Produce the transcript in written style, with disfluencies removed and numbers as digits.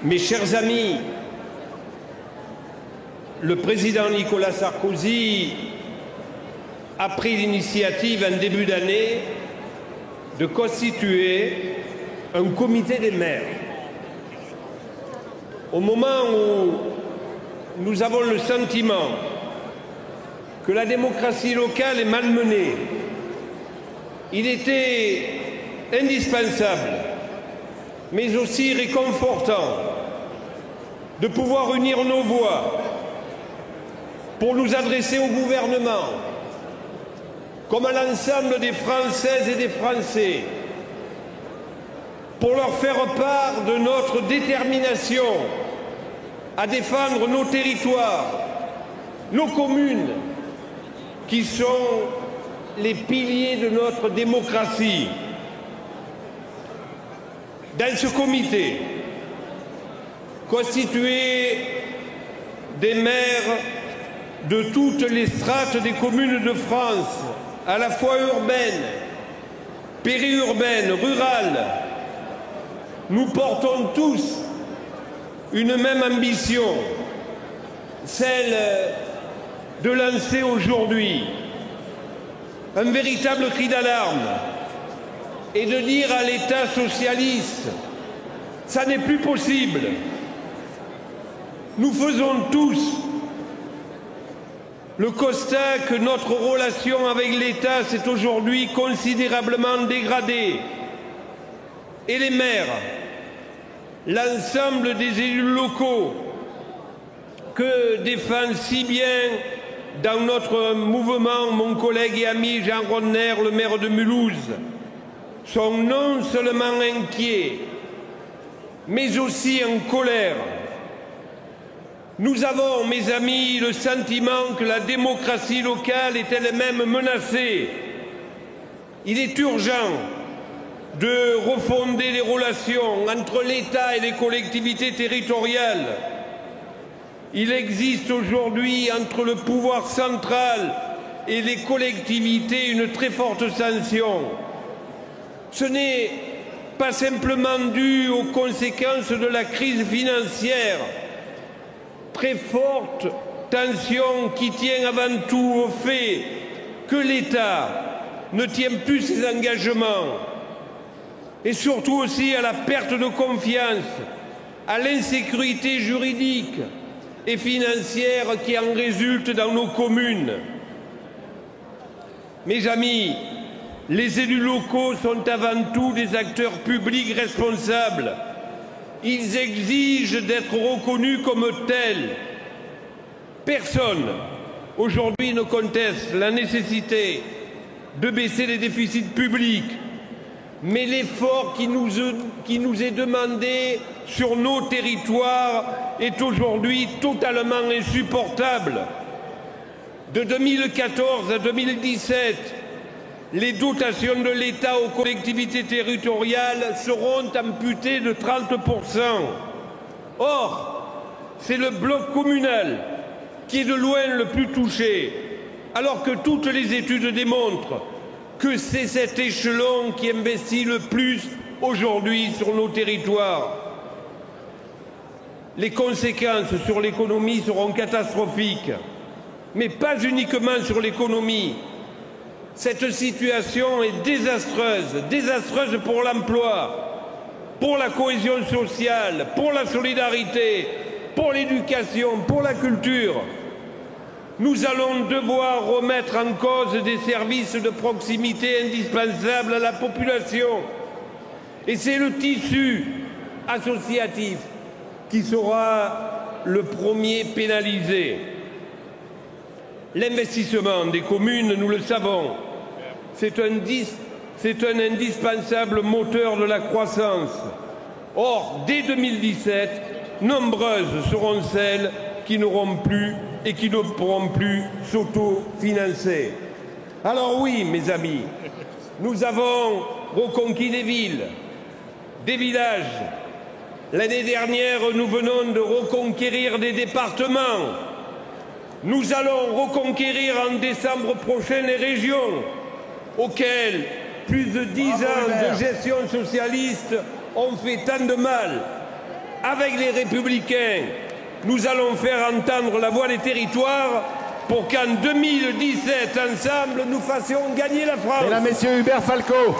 Mes chers amis, le président Nicolas Sarkozy a pris l'initiative en début d'année de constituer un comité des maires. Au moment où nous avons le sentiment que la démocratie locale est malmenée, il était indispensable, mais aussi réconfortant, de pouvoir unir nos voix pour nous adresser au gouvernement, comme à l'ensemble des Françaises et des Français, pour leur faire part de notre détermination à défendre nos territoires, nos communes, qui sont les piliers de notre démocratie. Dans ce comité, constitué des maires de toutes les strates des communes de France, à la fois urbaines, périurbaines, rurales, nous portons tous une même ambition, celle de lancer aujourd'hui un véritable cri d'alarme et de dire à l'État socialiste, ça n'est plus possible. Nous faisons tous le constat que notre relation avec l'État s'est aujourd'hui considérablement dégradée. Et les maires, l'ensemble des élus locaux que défend si bien dans notre mouvement mon collègue et ami Jean Rodner, le maire de Mulhouse, sont non seulement inquiets, mais aussi en colère. Nous avons, mes amis, le sentiment que la démocratie locale est elle-même menacée. Il est urgent de refonder les relations entre l'État et les collectivités territoriales. Il existe aujourd'hui entre le pouvoir central et les collectivités une très forte tension. Ce n'est pas simplement dû aux conséquences de la crise financière, très forte tension qui tient avant tout au fait que l'État ne tient plus ses engagements, et surtout aussi à la perte de confiance, à l'insécurité juridique et financière qui en résulte dans nos communes. Mes amis, les élus locaux sont avant tout des acteurs publics responsables. Ils exigent d'être reconnus comme tels. Personne, aujourd'hui, ne conteste la nécessité de baisser les déficits publics. Mais l'effort qui nous est demandé sur nos territoires est aujourd'hui totalement insupportable. De 2014 à 2017, les dotations de l'État aux collectivités territoriales seront amputées de 30%. Or, c'est le bloc communal qui est de loin le plus touché, alors que toutes les études démontrent que c'est cet échelon qui investit le plus aujourd'hui sur nos territoires. Les conséquences sur l'économie seront catastrophiques, mais pas uniquement sur l'économie. Cette situation est désastreuse, désastreuse pour l'emploi, pour la cohésion sociale, pour la solidarité, pour l'éducation, pour la culture. Nous allons devoir remettre en cause des services de proximité indispensables à la population. Et c'est le tissu associatif qui sera le premier pénalisé. L'investissement des communes, nous le savons, c'est un indispensable moteur de la croissance. Or, dès 2017, nombreuses seront celles qui n'auront plus et qui ne pourront plus s'auto-financer. Alors oui, mes amis, nous avons reconquis des villes, des villages. L'année dernière, nous venons de reconquérir des départements. Nous allons reconquérir en décembre prochain les régions, auxquelles plus de 10 ans de gestion socialiste ont fait tant de mal. avec les Républicains, nous allons faire entendre la voix des territoires pour qu'en 2017, ensemble, nous fassions gagner la France. Mesdames, Messieurs, Hubert Falco.